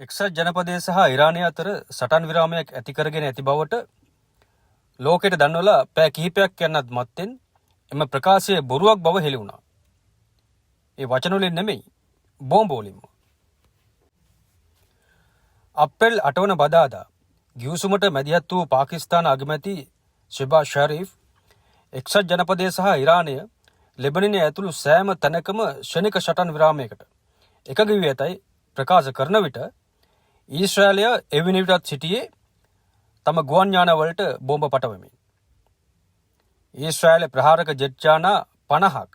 එක්සත් ජනපදයේ සහ ඉරානය අතර සටන් විරාමයක් ඇති කරගෙන ඇති බවට ලෝකයට දන්වලා පැය කිහිපයක් යනත් මත්තෙන් එම ප්‍රකාශය බොරුවක් බව හෙළි වුණා. ඒ වචන වලින් නෙමෙයි බෝම්බ වලින්ම. අප්‍රේල් 8 වන බදාදා ගිවිසුමට මැදිහත් වූ පාකිස්තාන අගමැති ෂෙබාස් ෂරීෆ් එක්සත් ජනපදයේ සහ ඉරානය ලෙබනනයේ ඇතුළු සෑම තැනකම ක්ෂණික සටන් විරාමයකට එකඟ වී ඇතැයි ප්‍රකාශ කරන විට ඊශ්‍රායලය එවැනි විටත් සිටියේ තම ගුවන් යානවලට බෝම්බ පටවමින්. ඊශ්‍රායල ප්‍රහාරක ජෙට් යාන 50ක්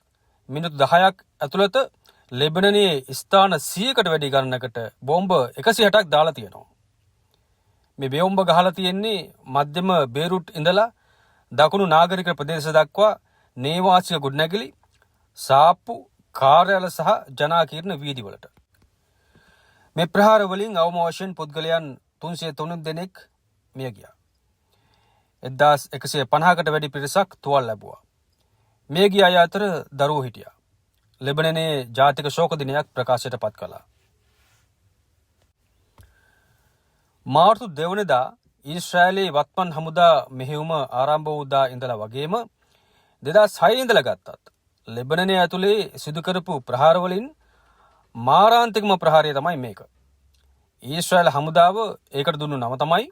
මිනිත්තු 10ක් ඇතුළත ලෙබනනයේ ස්ථාන 100කට වැඩි ගණනකට බෝම්බ 160ක් දාලා තියෙනවා. මේ බෝම්බ ගහලා තියෙන්නේ මධ්‍යම බේරුට් ඉඳලා දකුණු නාගරික ප්‍රදේශ දක්වා නේවාසික ගොඩනැගිලි, සාප්පු, කාර්යාල සහ ජනාකීර්ණ වීදිවලට. මේ ප්‍රහාර වලින් අවම වශයෙන් පුද්ගලයන් 303 දෙනෙක් මිය ගියා. 1150කට වැඩි පිරිසක් තුවාල ලැබුවා. මිය ගිය අය අතර දරුවෝ හිටියා. ලෙබනනයේ ජාතික ශෝක දිනයක් ප්‍රකාශයට පත් කළා. මාර්තු 2 වෙනිදා ඊශ්‍රායලයේ වත්මන් හමුදා මෙහෙයුම ආරම්භ වූ දා ඉඳලා වගේම 2006 ඉඳලා ගත්තත් ලෙබනනයේ ඇතුලේ සිදු කරපු ප්‍රහාර වලින් මාරාන්තිකම ප්‍රහාරය තමයි මේක. ඊශ්‍රායල හමුදාව ඒකට දුන්නු නම තමයි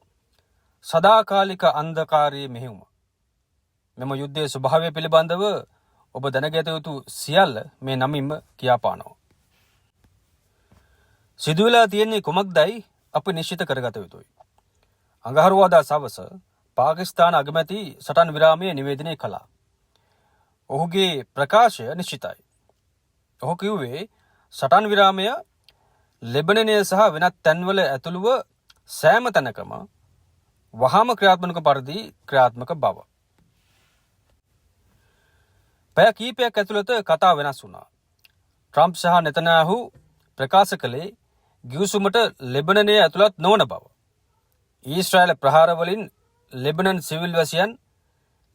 සදාකාලික අන්ධකාරී මෙහෙයුම. මෙම යුද්ධයේ ස්වභාවය පිළිබඳව ඔබ දැනගත යුතු සියල්ල මේ නමින්ම කියාපානවා. සිදුවලා තියෙන්නේ කුමක්දයි අපි නිශ්චිත කරගත යුතුයි. අඟහරුවාදා සවස පාකිස්තාන අගමැති සටන් විරාමය නිවේදනය කළා. ඔහුගේ ප්‍රකාශය නිශ්චිතයි. ඔහු කිව්වේ සටන් විරාමය ලෙබනනය සහ වෙනත් තැන්වල ඇතුළුව සෑම තැනකම වහාම ක්‍රියාත්මක පරිදි ක්‍රියාත්මක බව. පැය කීපයක් ඇතුළත කතා වෙනස් වුණා. ට්‍රම්ප් සහ නෙතන්යාහු ප්‍රකාශ කළේ ගිවිසුමට ලෙබනනය ඇතුළත් නොවන බව. ඊශ්‍රායල ප්‍රහාර වලින් ලෙබනන් සිවිල් වැසියන්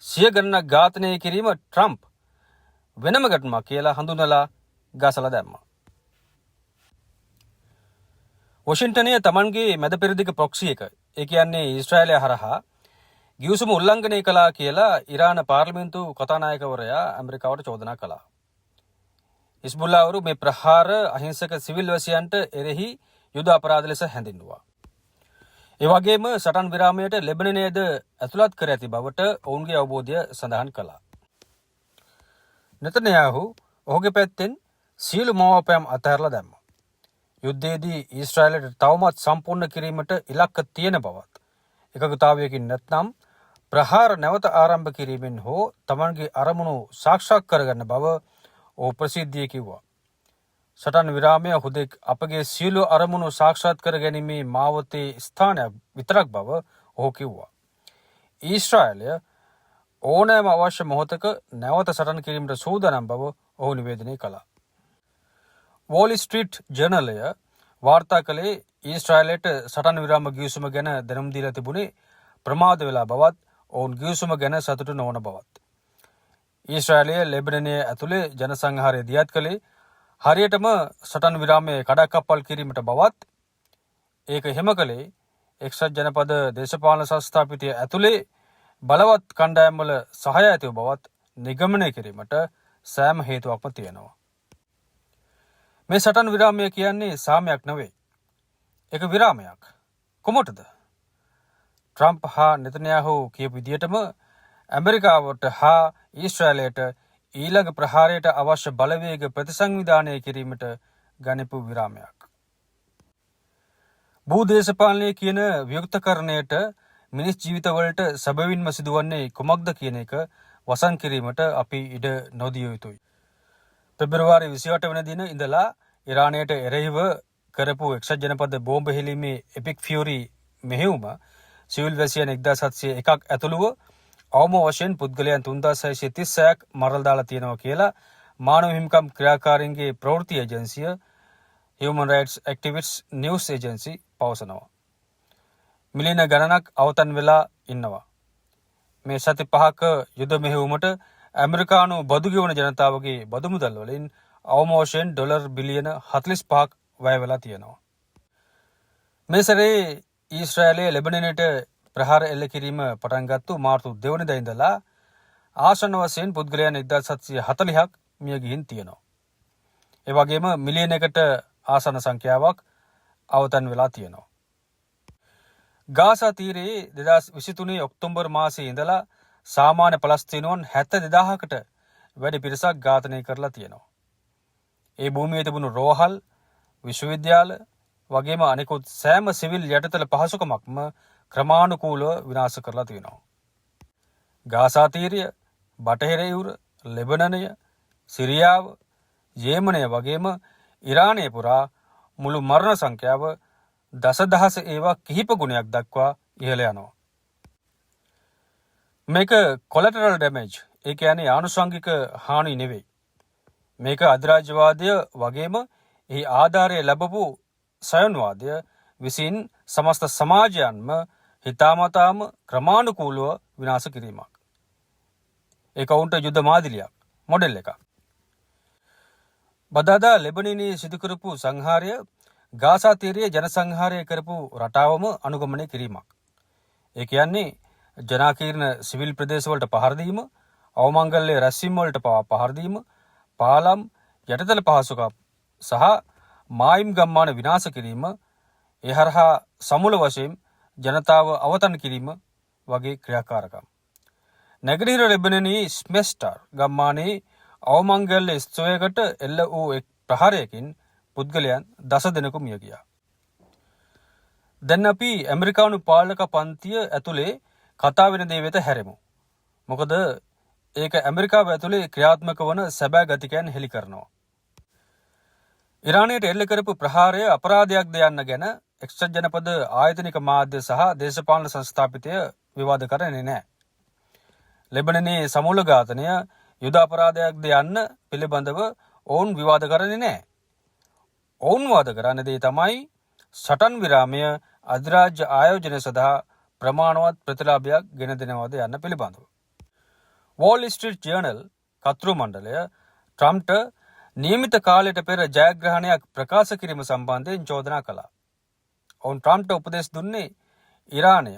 සිය ගණනක් ඝාතනය කිරීම ට්‍රම්ප් වෙනම ගැටුමක් කියලා හඳුනලා ගසලා දැම්මා. වොෂින්ටනය තමන්ගේ මැද පෙරදිග ප්‍රොක්සි එක, ඒ කියන්නේ ඊශ්‍රායලය හරහා ගිවිසුම උල්ලංඝනය කළා කියලා ඉරාන පාර්ලිමේන්තු කතානායකවරයා ඇමරිකාවට චෝදනා කළා. හිස්බුල්ලාවරු මේ ප්‍රහාර අහිංසක සිවිල් වැසියන්ට එරෙහි යුද අපරාධ ලෙස හැඳින්වුවා. ඒ වගේම සටන් විරාමයට ලෙබනනයේද ඇතුළත් කර ඇති බවට ඔවුන්ගේ අවබෝධය සඳහන් කළා. නෙතන්යාහු ඔහුගේ පැත්තෙන් සියලු මෝපෑම් අතහැරලා දැම්මා. යුද්ධයේදී ඊශ්‍රායලයට තවමත් සම්පූර්ණ කිරීමට ඉලක්ක තියෙන බවත්, එකගතාවයකින් නැත්නම් ප්‍රහාර නැවත ආරම්භ කිරීමෙන් හෝ තමන්ගේ අරමුණු සාක්ෂාත් කරගන්න බව ඔහු ප්‍රසිද්ධියේ කිව්වා. සටන් විරාමය හුදෙක් අපගේ සියලු අරමුණු සාක්ෂාත් කර ගැනීමේ මාවතේ ස්ථානයක් විතරක් බව ඔහු කිව්වා. ඊශ්‍රායලය ඕනෑම අවශ්‍ය මොහොතක නැවත සටන් කිරීමට සූදානම් බව ඔහු නිවේදනය කළා. වෝල් ස්ට්‍රීට් ජර්නලය වාර්තා කළේ ඊශ්‍රායලයට සටන් විරාම ගිවිසුම ගැන දැනුම් දීලා තිබුණේ ප්‍රමාද වෙලා බවත්, ඔවුන් ගිවිසුම ගැන සතුටු නොවන බවත්. ඊශ්‍රායලය ලෙබනනයේ ඇතුලේ ජනසංහාරය දියත් කළේ හරියටම සටන් විරාමයේ කඩාකප්පල් කිරීමට බවත්, ඒක හිම කළේ එක්සත් ජනපද දේශපාලන සංස්ථාපිතය ඇතුලේ බලවත් කණ්ඩායම්වල සහාය ඇතිව බවත් නිගමනය කිරීමට සෑම හේතුවක්ම තියෙනවා. මේ සටන් විරාමය කියන්නේ සාමයක් නෙවෙයි. ඒක විරාමයක්. කොමටද? ට්‍රම්ප් හා නෙතන්යාහු කියපු විදිහටම ඇමරිකාවට හා ඊශ්‍රායලයට ඊළඟ ප්‍රහාරයට අවශ්‍ය බලවේග ප්‍රතිසංවිධානය කිරීමට ගනිපු විරාමයක්. භූදේශපාලනය කියන වියුක්තකරණයට මිනිස් ජීවිතවලට සැබවින්ම සිදුවන්නේ කුමක්ද කියන එක වසන් කිරීමට අපි ඉඩ නොදිය යුතුයි. පෙබරවාරි 28 වෙනි දින ඉඳලා ඉරානයට එරෙහිව කරපු එක්සත් ජනපද බෝම්බ හෙළීමේ එපික් ෆියුරි මෙහෙයුම සිවිල් වැසියන් 1701ක් ඇතුළුව අවම වශයෙන් පුද්ගලයන් 3636ක් මරලා දාලා තියෙනවා කියලා මානව හිමිකම් ක්‍රියාකාරීන්ගේ ප්‍රවෘත්ති ඒජන්සිය Human Rights Activists News Agency පවසනවා. මිලියන ගණනක් අවතන් වෙලා ඉන්නවා. මේ සති 5ක යුද මෙහෙයුමට ඇමරිකානු බදු ගෙවන ජනතාවගේ බදු මුදල් වලින් අවම වශයෙන් ඩොලර් බිලියන 45ක් වැය වෙලා තියෙනවා. මේ සැරේ ඊශ්‍රායලයේ ලෙබනනට ප්‍රහාර එල්ල කිරීම පටන්ගත්තු මාර්තු 2 වෙනිදා ඉඳලා ආසන්න වශයෙන් පුද්ගලයන් 1740ක් මිය ගිහින් තියෙනවා. ඒ වගේම මිලියනයකට ආසන්න සංඛ්‍යාවක් අවතන් වෙලා තියෙනවා. ගාසා තීරයේ 2023 ඔක්තෝබර් මාසයේ ඉඳලා සාමාන්‍ය පලස්තීනුවන් 72000කට වැඩි පිරිසක් ඝාතනය කරලා තියෙනවා. ඒ භූමියේ තිබුණු රෝහල්, විශ්වවිද්‍යාල වගේම අනෙකුත් සෑම සිවිල් යටිතල පහසුකමක්ම ක්‍රමානුකූලව විනාශ කරලා තියෙනවා. ගාසා තීරය, බටහිර යුර, ලෙබනනය, සිරියාව, යේමනය වගේම ඉරානය පුරා මුළු මරණ සංඛ්‍යාව දසදහස ඒවා කිහිප ගුණයක් දක්වා ඉහළ යනවා. මේක කොලටරල් ඩැමේජ්, ඒ කියන්නේ ආනුෂංගික හානි නෙවෙයි. මේක අධිරාජ්‍යවාදය වගේම එහි ආධාරය ලැබපු සයන්වාදය විසින් සමස්ත සමාජයන්ම හිතාමතාම ක්‍රමානුකූලව විනාශ කිරීමක්. ඒක ඔවුන්ට යුද්ධ මාදිලියක්, මොඩෙල් එකක්. බදාදා ලෙබනනයේ සිදු කරපු සංහාරය ගාසා තීරයේ ජනසංහාරය කරපු රටාවම අනුගමනය කිරීමක්. ඒ කියන්නේ ජනාකීර්ණ සිවිල් ප්‍රදේශවලට පහර දීම, අවමංගල්‍ය රැස්වීම් වලට පහර දීම, පාලම්, යටිතල පහසුකම් සහ මායිම් ගම්මාන විනාශ කිරීම, ඒ හරහා සමුල වශයෙන් ජනතාව අවතන් කිරීම වගේ ක්‍රියාකාරකම්. නැගෙනහිර ලෙබනනයේ ස්මෙස්ටර් ගම්මානයේ අවමංගල්‍ය ස්ථෝයකට එල්ල වූ එක් ප්‍රහාරයකින් පුද්ගලයන් 10 දෙනෙකු මිය ගියා. දැන් අපි ඇමරිකානු පාලක පන්තිය ඇතුලේ කතා වෙන දේ වෙත හැරෙමු. මොකද ඒක ඇමරිකාව ඇතුලේ ක්‍රියාත්මක වන සැබෑ ගතිකයන් හෙළි කරනවා. ඉරානයට එල්ල කරපු ප්‍රහාරය අපරාධයක්ද යන්න ගැන එක්සත් ජනපද ආයතනික මාධ්‍ය සහ දේශපාලන සංස්ථාපිතය විවාද කරන්නේ නැහැ. ලෙබනනයේ සමූල ඝාතනය යුද අපරාධයක්ද යන්න පිළිබඳව ඔවුන් විවාද කරන්නේ නැහැ. ඔවුන් වාද කරන දේ තමයි සටන් විරාමය අධිරාජ්‍ය ආයෝජනය සඳහා ප්‍රමාණවත් ප්‍රතිලාභයක් ගෙන දෙනවද යන්න පිළිබඳව. වෝල් ස්ට්‍රීට් ජර්නල් කතෘ මණ්ඩලය ට්‍රම්ප්ට නියමිත කාලයට පෙර ජයග්‍රහණයක් ප්‍රකාශ කිරීම සම්බන්ධයෙන් චෝදනා කළා. ඔවුන් ට්‍රම්ප්ට උපදෙස් දුන්නේ ඉරානය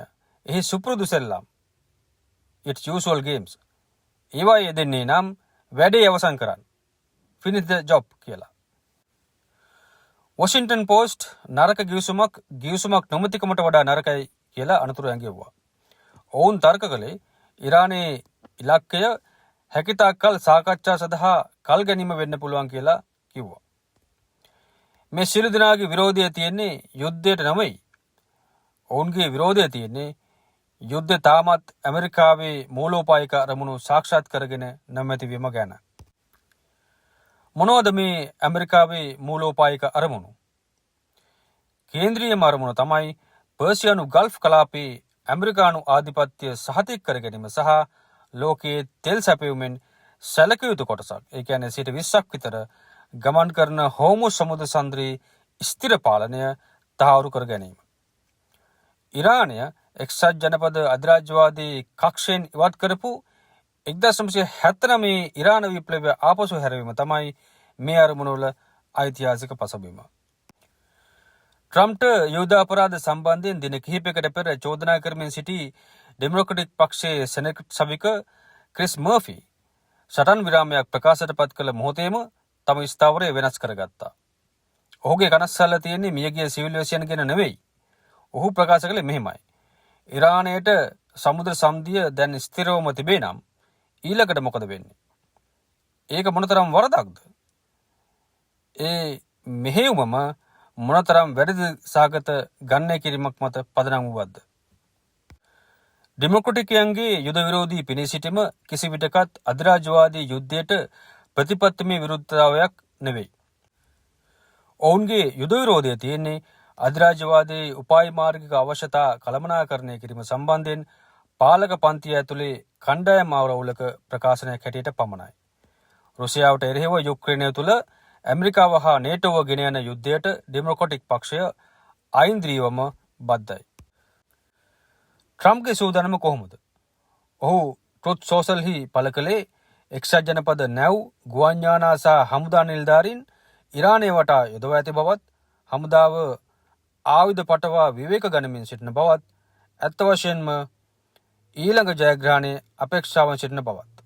එහි සුපුරුදු සෙල්ලම්, its usual games, ඒවා යෙදෙන්නේ නම් වැඩේ අවසන් කරන්න, finish the job කියලා. වොෂින්ටන් පෝස්ට් නරක ගිවිසුමක් නොමැතිකමට වඩා නරකයි කියලා අනතුරු ඇඟෙව්වා. ඔවුන් තර්ක කළේ ඉරානයේ ඉලක්කය හැකිතාක්කල් සාකච්ඡා සඳහා කල් ගැනීම වෙන්න පුළුවන් කියලා කිව්වා. මේ සියලු දෙනාගේ විරෝධය තියෙන්නේ යුද්ධයට නෙමෙයි. ඔවුන්ගේ විරෝධය තියෙන්නේ යුද්ධය තාමත් ඇමරිකාවේ මූලෝපායික අරමුණු සාක්ෂාත් කරගෙන නොමැති වීම ගැන. මොනවද මේ ඇමරිකාවේ මූලෝපායික අරමුණු? කේන්ද්‍රීයම අරමුණ තමයි පර්සියානු ගල්ෆ් කලාපයේ ඇමරිකානු ආධිපත්‍ය සහතික කර ගැනීම සහ ලෝකයේ තෙල් සැපයුමෙන් සැලකිය යුතු කොටසක්, ඒ කියන්නේ 20% විතර ගමන් කරන හෝමුස් සමුද්‍ර සන්ද්‍රී ස්ථිර පාලනය තහවුරු කර ගැනීම. ඉරානය එක්සත් ජනපද අධිරාජ්‍යවාදී කක්ෂයෙන් ඉවත් කරපු 1979 ඉරාන විප්ලවය ආපසු හැරවීම තමයි මේ අරමුණවල ඓතිහාසික පසුබිම. ට්‍රම්ප්ට යුද අපරාධ සම්බන්ධයෙන් දින කිහිපයකට පෙර චෝදනා කරමින් සිටි ඩෙමොක්‍රටික් පක්ෂයේ සෙනෙට් සභික ක්‍රිස් මර්ෆි සටන් විරාමයක් ප්‍රකාශයට පත් කළ මොහොතේම තම ස්ථාවරය වෙනස් කරගත්තා. ඔහුගේ කනස්සල්ල තියෙන්නේ මියගිය සිවිල් වැසියන් ගැන නෙවෙයි. ඔහු ප්‍රකාශ කළේ මෙහෙමයි: ඉරානයට සමුද්‍ර සන්ධිය දැන් ස්ථිරවම තිබේ නම් ඊළඟට මොකද වෙන්නේ? ඒක මොනතරම් වරදක්ද? ඒ මෙහෙයුමම මොනතරම් වැරදි සාගත ගණනය කිරීමක් මත පදනම් වුවද්ද? ඩෙමොක්‍රටිකයන්ගේ යුද විරෝධී පෙනී සිටීම කිසි විටකත් අධිරාජ්‍යවාදී යුද්ධයට ප්‍රතිපත්තිමය විරුද්ධතාවයක් නෙවෙයි. ඔවුන්ගේ යුද විරෝධය තියෙන්නේ අධිරාජ්‍යවාදී උපාය මාර්ගික අවශ්‍යතා කළමනාකරණය කිරීම සම්බන්ධයෙන් පාලක පන්තිය ඇතුලේ කණ්ඩායම් අවරවුලක ප්‍රකාශනයක් හැටියට පමණයි. රුසියාවට එරෙහිව යුක්‍රේනය තුළ ඇමරිකාව හා නේටෝව ගෙන යන යුද්ධයට ඩෙමොක්‍රටික් පක්ෂය අයින්ද්‍රීවම බද්ධයි. ට්‍රම්ප්ගේ සූදානම කොහොමද? ඔහු ට්‍රුත් සෝෂල්හි පළ කළේ එක්සත් ජනපද නැව්, ගුවන් යානා සහ හමුදා නිලධාරීන් ඉරානය වටා යොදවා ඇති බවත්, හමුදාව ආයුධ පටවා විවේක ගනිමින් සිටින බවත් ඇත්ත වශයෙන්ම ඊළඟ ජයග්‍රහණයේ අපේක්ෂාවන් සිටින බවත්.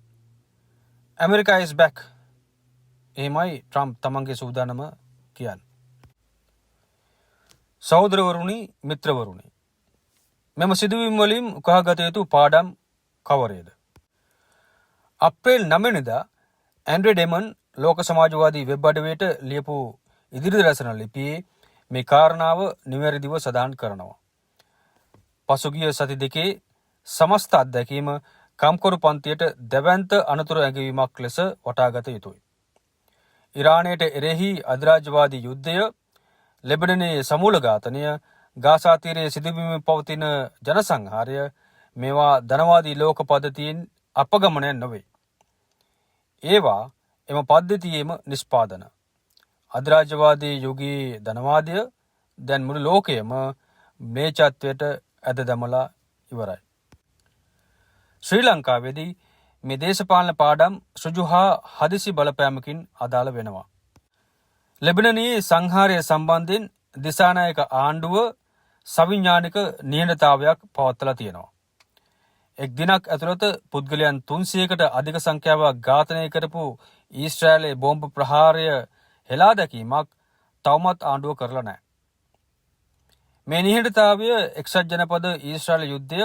America is back. එහෙමයි ට්‍රම්ප් තමන්ගේ සූදානම කියන්නේ. සහෝදරවරුනි, මිත්‍රවරුනි, මෙම සිදුවීම් වලින් උකහාගත යුතු පාඩම් කවරේද? අප්‍රේල් 9 වෙනිදා ඇන්ඩ්‍රේ ඩෙමන් ලෝක සමාජවාදී වෙබ් අඩවියට ලියපු ඉදිරි දර්ශන ලිපියේ මේ කාරණාව නිවැරදිව සඳහන් කරනවා. පසුගිය සති දෙකේ සමස්ත අත්දැකීම කම්කරු පන්තියට දැවැන්ත අනතුරු ඇඟවීමක් ලෙස වටාගත යුතුයි. ඉරානයට එරෙහි අධිරාජ්‍යවාදී යුද්ධය, ලෙබනනයේ සමූල ඝාතනය, ගාසා තීරයේ සිදුවීම පවතින ජනසංහාරය මේවා ධනවාදී ලෝක පද්ධතියෙන් අපගමනය නොවේ. ඒවා එම පද්ධතියේම නිෂ්පාදන. අධිරාජ්‍යවාදී යුගයේ ධනවාදය දැන් මුළු ලෝකයම මේචත්වයට ඇද දමලා ඉවරයි. ශ්‍රී ලංකාවේදී මේ දේශපාලන පාඩම් ඍජු හා හදිසි බලපෑමකින් අදාළ වෙනවා. ලෙබනනයේ සංහාරය සම්බන්ධයෙන් දිසානායක ආණ්ඩුව සවිඥානික නිහඬතාවයක් පවත්වලා තියෙනවා. එක් දිනක් ඇතුළත පුද්ගලයන් 300කට අධික සංඛ්‍යාවක් ඝාතනය කරපු ඊශ්‍රායලයේ බෝම්බ ප්‍රහාරය හෙලා දැකීමක් තවමත් ආණ්ඩුව කරලා නැහැ. මේ නිහඬතාවය එක්සත් ජනපද ඊශ්‍රායල යුද්ධය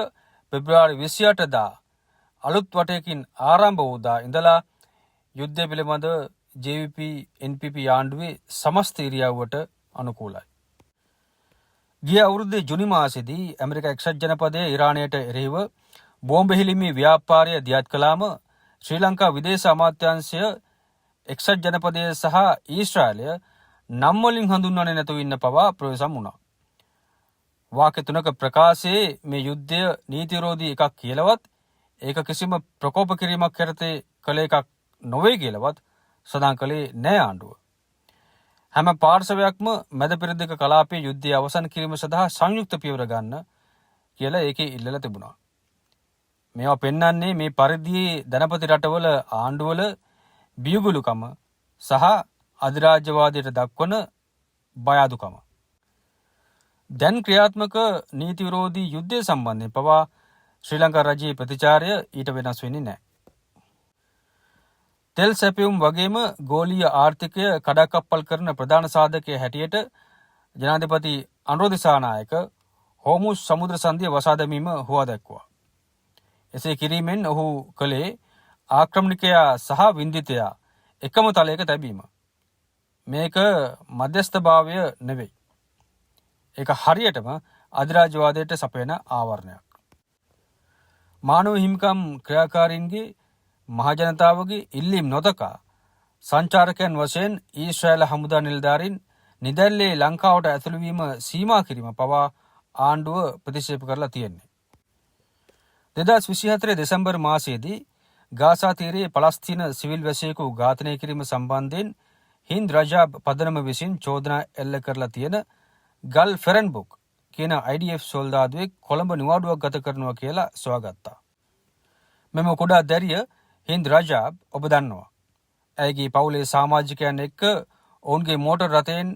පෙබ්‍රුවාරි 28 දා අලුත් වටයකින් ආරම්භ වූ දා ඉඳලා යුද්ධය පිළිබඳ JVP NPP ආණ්ඩුවේ සමස්ත ඉරියව්වට අනුකූලයි. ගිය අවුරුද්දේ ජුනි මාසෙදී ඇමරිකා එක්සත් ජනපදයේ ඉරානයට එරෙහිව බෝම්බ හෙළීමේ ව්‍යාපාරය දියත් කළාම ශ්‍රී ලංකා විදේශ අමාත්‍යාංශය එක්සත් ජනපදය සහ ඊශ්‍රායලය නම් වලින් හඳුන්වන්නේ නැතුව ඉන්න පවා ප්‍රවේශම් වුණා. වාක්‍ය තුනක ප්‍රකාශයේ මේ යුද්ධය නීති විරෝධී එකක් කියලාවත් ඒක කිසිම ප්‍රකෝප කිරීමක් යටතේ කළ එකක් නොවේ කියලාවත් සඳහන් කළේ නෑ ආණ්ඩුව. හැම පාර්ශවයක්ම මැද පෙරදිග කලාපයේ යුද්ධය අවසන් කිරීම සඳහා සංයුක්ත පියවර ගන්න කියලා ඒකේ ඉල්ලලා තිබුණා. මේවා පෙන්වන්නේ මේ පරිදියේ ධනපති රටවල ආණ්ඩුවල බියගුලුකම සහ අධිරාජ්‍යවාදයට දක්වන බය අඩුකම. දැන් ක්‍රියාත්මක නීති විරෝධී යුද්ධය සම්බන්ධයෙන් පවා ශ්‍රී ලංකා රජයේ ප්‍රතිචාරය ඊට වෙනස් වෙන්නේ නැහැ. තෙල් සැපයුම් වගේම ගෝලීය ආර්ථිකය කඩාකප්පල් කරන ප්‍රධාන සාධකයේ හැටියට ජනාධිපති අනුර දිසානායක හෝමුස් සමුද්‍ර සංධිය වසා දැමීම හුවා දැක්වුවා. එසේ කිරීමෙන් ඔහු කළේ ආක්‍රමණිකයා සහ වින්දිතයා එකම තලයක තැබීම. මේක මධ්‍යස්ථභාවය නෙවෙයි. ඒක හරියටම අධිරාජ්‍යවාදයට සපයන ආවරණයක්. මානව හිමිකම් ක්‍රියාකාරීන්ගේ මහජනතාවගේ ඉල්ලීම් නොදකා සංචාරකයන් වශයෙන් ඊශ්‍රායල හමුදා නිලධාරීන් නිදැල්ලේ ලංකාවට ඇතුළු වීම සීමා කිරීම පවා ආණ්ඩුව ප්‍රතික්ෂේප කරලා තියෙන්නේ. 2024 දෙසැම්බර් මාසයේදී ගාසා තීරයේ පලස්තීන සිවිල් වැසියෙකු ඝාතනය කිරීම සම්බන්ධයෙන් හින්ද් රජාබ් පදනම විසින් චෝදනා එල්ල කරලා තියෙන ගල් ෆෙරන්බුක් කියන IDF සොල්දාදුවෙක් කොළඹ නිවාඩුවක් ගත කරනවා කියලා සොයාගත්තා. මෙම කුඩා දැරිය හින්ද් රජාබ් ඔබ දන්නවා. ඇයගේ පවුලේ සමාජිකයන් එක්ක ඔවුන්ගේ මෝටර් රථයෙන්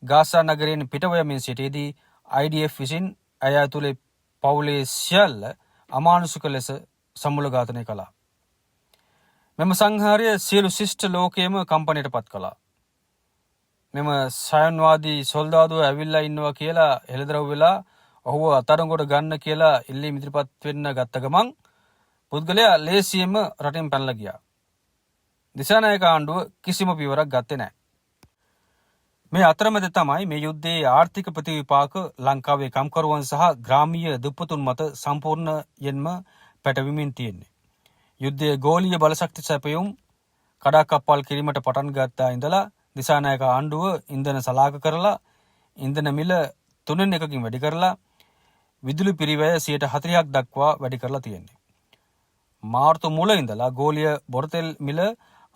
ගාසා නගරයෙන් පිටව යමින් සිටියේදී IDF විසින් ඇය ඇතුළේ පවුලේ සියල්ල අමානුෂික ලෙස සමුල ඝාතනය කළා. මෙම සංහාරය සියලු ශිෂ්ට ලෝකයේම කම්පනයට පත් කළා. මෙම සයන්වාදී සොල්දාදුව ඇවිල්ලා ඉන්නවා කියලා හෙළදරව් වෙලා ඔහුව අත්අඩංගුවට ගන්න කියලා ඉල්ලීම් ඉදිරිපත් වෙන්න ගත්ත ගමන් පුද්ගලයා ලේසියෙන්ම රටින් පැනලා ගියා. දිසානායක ආණ්ඩුව කිසිම පියවරක් ගත්තේ නැහැ. මේ අතරමැද තමයි මේ යුද්ධයේ ආර්ථික ප්‍රතිවිපාක ලංකාවේ කම්කරුවන් සහ ග්‍රාමීය දුප්පතුන් මත සම්පූර්ණයෙන්ම පැටවෙමින් තියෙන්නේ. යුද්ධයේ ගෝලීය බලශක්ති සැපයුම් කඩාකප්පල් කිරීමට පටන් ගත්තා ඉඳලා දිසානායක ආණ්ඩුව ඉන්ධන සලාක කරලා ඉන්ධන මිල 3/1කින් වැඩි කරලා විදුලි පිරිවැය 40% දක්වා වැඩි කරලා තියෙන්නේ. මාර්තු මුල ඉඳලා ගෝලීය බොරතෙල් මිල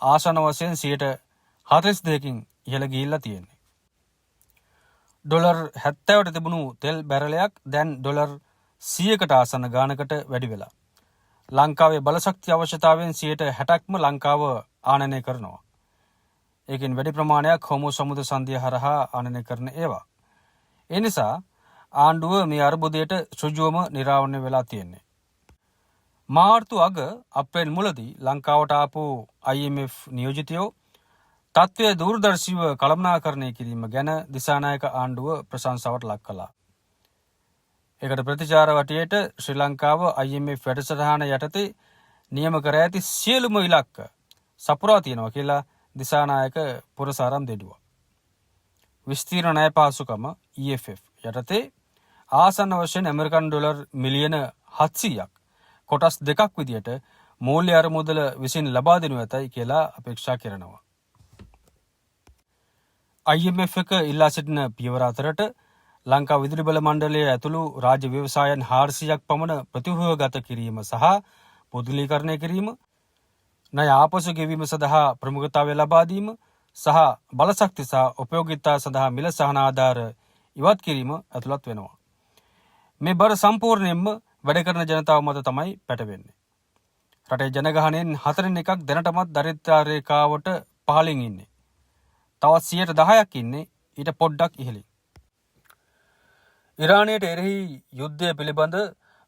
ආසන වශයෙන් 42%කින් ඉහළ ගිහිල්ලා තියෙන්නේ. ඩොලර් 70ට තිබුණු තෙල් බැරලයක් දැන් ඩොලර් 100කට ආසන්න ගානකට වැඩි වෙලා. ලංකාවේ බලශක්ති අවශ්‍යතාවයෙන් 60%ක්ම ලංකාව ආනයනය කරනවා. ඒකෙන් වැඩි ප්‍රමාණයක් හෝමුස් සමුද්‍ර සංධිය හරහා ආනයනය කරන ඒවා. ඒ නිසා ආණ්ඩුව මේ අර්බුදයට ඍජුවම නිරාවරණය වෙලා තියෙන්නේ. මාර්තු අග අප්‍රේල් මුලදී ලංකාවට ආපු IMF නියෝජිතයෝ තත්ත්වය දූරදර්ශීව කළමනාකරණය කිරීම ගැන දිසානායක ආණ්ඩුව ප්‍රශංසාවට ලක් කළා. ඒකට ප්‍රතිචාර වටියට ශ්‍රී ලංකාව IMF වැඩසටහන යටතේ නියම කර ඇති සියලුම ඉලක්ක සපුරා තියෙනවා කියලා දිසානායක පුරසාරම් දෙඩුවා. විස්තීර්ණ ණය පාසුකම EFF යටතේ ආසන්න වශයෙන් ඇමරිකන් ඩොලර් මිලියන 700ක් කොටස් දෙකක් විදියට මූල්‍ය අරමුදල විසින් ලබා දෙනු ඇතයි කියලා අපේක්ෂා කරනවා. IMF එක ඉල්ලා සිටින පියවර අතරට ලංකා විදුලි බල මණ්ඩලය ඇතුළු රාජ්‍ය ව්‍යවසායන් 400ක් පමණ ප්‍රතිව්‍යුහගත කිරීම සහ පුදුලීකරණය කිරීම, ණය ආපසු ගෙවීම සඳහා ප්‍රමුඛතාවය ලබා දීම සහ බලශක්ති සහ උපයෝගීතා සඳහා මිල සහන ආධාර ඉවත් කිරීම ඇතුළත් වෙනවා. මේ බර සම්පූර්ණයෙන්ම වැඩ කරන ජනතාව මත තමයි පැටවෙන්නේ. රටේ ජනගහනයෙන් 4/1ක් දැනටමත් දරිද්‍රතා රේඛාවට පහළින් ඉන්නේ. තවත් 10%ක් ඉන්නේ ඊට පොඩ්ඩක් ඉහළින්. ඉරානයට එරෙහි යුද්ධය පිළිබඳ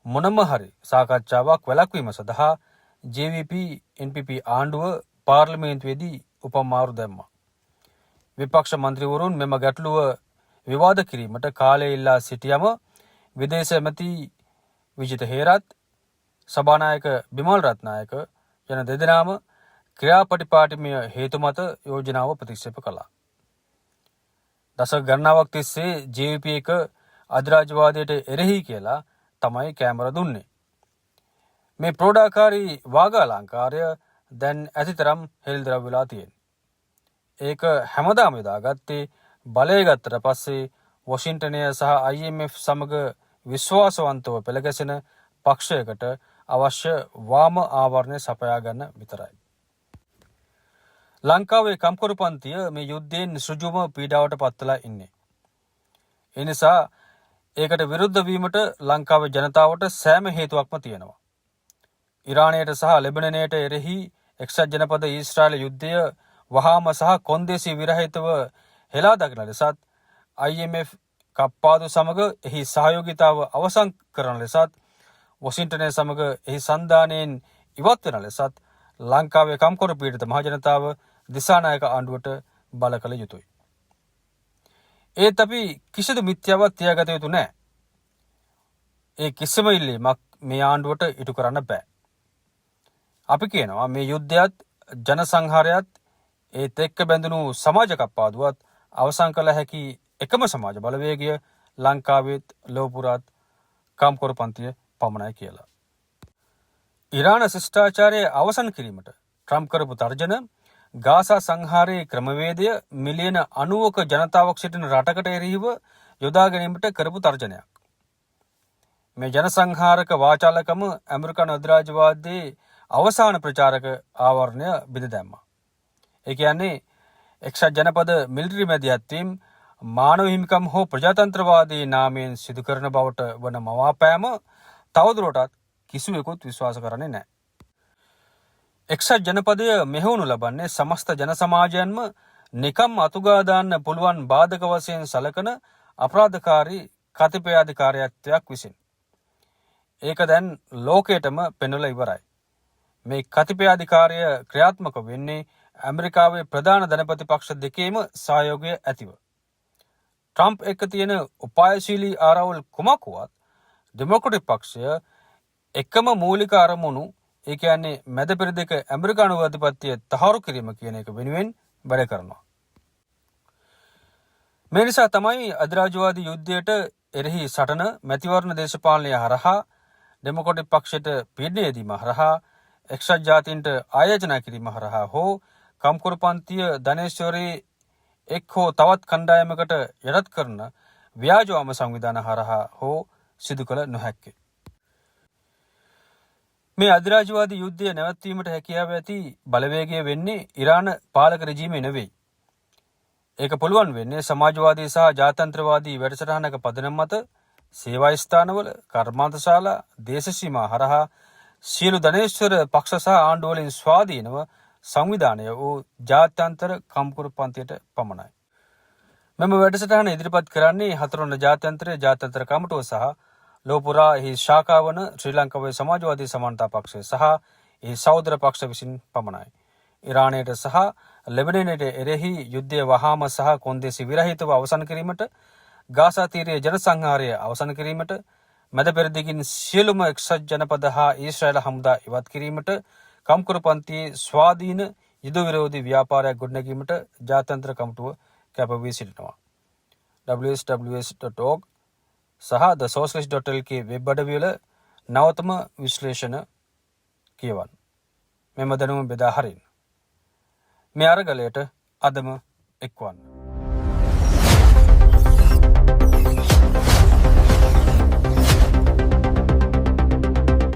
මොනම හරි සාකච්ඡාවක් වැළැක්වීම සඳහා JVP NPP ආණ්ඩුව පාර්ලිමේන්තුවේදී උපමාරු දැම්මා. විපක්ෂ මන්ත්‍රීවරුන් මෙම ගැටලුව විවාද කිරීමට කාලය ඉල්ලා සිටියම විදේශ ඇමති විජිත හේරත්, සභානායක බිමල් රත්නායක යන දෙදෙනාම ක්‍රියාපටිපාටිමය හේතු මත යෝජනාව ප්‍රතික්ෂේප කළා. දශක ගණනාවක් තිස්සේ JVP එක අධිරාජ්‍යවාදයට එරෙහි කියලා තමයි කැමර දුන්නේ. මේ ප්‍රෝඩාකාරී වාගාලංකාරය දැන් ඇතිතරම් හෙළිදරව් වෙලා තියෙනවා. ඒක හැමදාම යොදාගත්තේ බලය ගත්තට පස්සේ වොෂින්ටනය සහ IMF සමග විශ්වාසවන්තව පෙළගැසෙන පක්ෂයකට අවශ්‍ය වාම ආවරණය සපයා ගන්න විතරයි. ලංකාවේ කම්කරු පන්තිය මේ යුද්ධයෙන් ඍජුවම පීඩාවට පත්වලා ඉන්නේ. ඒ නිසා ඒකට විරුද්ධ වීමට ලංකාවේ ජනතාවට සෑම හේතුවක්ම තියෙනවා. ඉරානයට සහ ලෙබනනයට එරෙහි එක්සත් ජනපද ඊශ්‍රායල යුද්ධය වහාම සහ කොන්දේසි විරහිතව හෙලා දකින ලෙසත් IMF කප්පාදු සමග එහි සහයෝගිතාව අවසන් කරන ලෙසත් වොෂින්ටනය සමග එහි සන්ධානයෙන් ඉවත් වෙන ලෙසත් ලංකාවේ කම්කරු පීඩිත මහජනතාව දිසානායක ආණ්ඩුවට බල කළ යුතුයි. ඒත් අපි කිසිදු මිත්‍යාවක් තියාගත යුතු නැහැ. ඒ කිසිම ඉල්ලීමක් මේ ආණ්ඩුවට ඉටු කරන්න බෑ. අපි කියනවා මේ යුද්ධයත් ජන සංහාරයත් ඒත් එක්ක බැඳුණු සමාජ කප්පාදුවත් අවසන් කළ හැකි එකම සමාජ බලවේගය ලංකාවෙත් ලෝපුරාත් කම්කරු පන්තිය පමණයි කියලා. ඉරාන ශිෂ්ටාචාරය අවසන් කිරීමට ට්‍රම්ප් කරපු තර්ජන ගාසා සංහාරයේ ක්‍රමවේදය මිලියන 90ක ජනතාවක් සිටින රටකට එරෙහිව යොදා ගැනීමට කරපු තර්ජනයක්. මේ ජනසංහාරක වාචාලකම ඇමරිකන් අධිරාජ්‍යවාදයේ අවසාන ප්‍රචාරක ආවරණය බිඳ දැම්මා. ඒ කියන්නේ එක්සත් ජනපද මිලිටරි මැදිහත්වීම් මානව හිමිකම් හෝ ප්‍රජාතන්ත්‍රවාදී නාමයෙන් සිදු කරන බවට වන මවාපෑම තවදුරටත් කිසිවෙකුත් විශ්වාස කරන්නේ නැහැ. එක්සත් ජනපදය මෙහෙවනු ලබන්නේ සමස්ත ජන සමාජයන්ම නිකම් අතුගා දාන්න පුළුවන් බාධක වශයෙන් සලකන අපරාධකාරී කතිපයාධිකාරයත්වයක් විසින්. ඒක දැන් ලෝකයටම පෙන්වලා ඉවරයි. මේ කතිපයාධිකාරය ක්‍රියාත්මක වෙන්නේ ඇමරිකාවේ ප්‍රධාන ධනපති පක්ෂ දෙකේම සහයෝගය ඇතිව. ට්‍රම්ප් එක්ක තියෙන උපායශීලී ආරවුල් කුමක් වුවත් ඩෙමොක්‍රටික් පක්ෂය එකම මූලික අරමුණු ඒ කියන්නේ මැද පෙරදිග ඇමරිකානු අධිපත්‍යය තහවුරු කිරීම කියන එක වෙනුවෙන් වැඩ කරනවා. මේ නිසා තමයි අධිරාජ්‍යවාදී යුද්ධයට එරෙහි සටන මැතිවරණ දේශපාලනය හරහා ඩෙමොක්‍රටික් පක්ෂයට පීඩනය දීම හරහා එක්සත් ජාතීන්ට ආයෝජනය කිරීම හරහා හෝ කම්කරු පන්තිය ධනේශ්වරයේ එක් හෝ තවත් කණ්ඩායමකට යටත් කරන ව්‍යාජවාම සංවිධාන හරහා හෝ සිදු කළ නොහැක්කේ. මේ අධිරාජ්‍යවාදී යුද්ධය නැවැත්වීමට හැකියාව ඇති බලවේගය වෙන්නේ ඉරාන පාලක රෙජීමේ නෙවෙයි. ඒක පුළුවන් වෙන්නේ සමාජවාදී සහ ජාත්‍යන්තරවාදී වැඩසටහනක පදනම මත සේවා ස්ථානවල කර්මාන්තශාලා දේශසීමා හරහා සියලු ධනේශ්වර පක්ෂ සහ ආණ්ඩු වලින් ස්වාධීනව සංවිධානය වූ ජාත්‍යන්තර කම්කරු පන්තියට පමණයි. මෙම වැඩසටහන ඉදිරිපත් කරන්නේ හතරවන ජාත්‍යන්තරයේ ජාත්‍යන්තර කමිටුව සහ ලෝපුරා එහි ශාඛා වන ශ්‍රී ලංකාවේ සමාජවාදී සමානතා පක්ෂය සහ එහි සහෝදර පක්ෂ විසින් පමණයි. ඉරානයට සහ ලෙබනනයට එරෙහි යුද්ධය වහාම සහ කොන්දේසි විරහිතව අවසන් කිරීමට, ගාසා තීරයේ ජනසංහාරය අවසන් කිරීමට, මැද පෙරදිගින් සියලුම එක්සත් ජනපද හා ඊශ්‍රායල හමුදා ඉවත් කිරීමට, කම්කරු පන්තියේ ස්වාධීන යුද විරෝධී ව්‍යාපාරයක් ගොඩනැගීමට ජාත්‍යන්තර කමිටුව කැප වී සිටිනවා. WSWS.org සහ thesocialist.lk වෙබ් අඩවිවල නවතම විශ්ලේෂණ කියවන්න. මෙම දැනුම බෙදා හරින්න. මේ අරගලයට අදම එක්වන්න.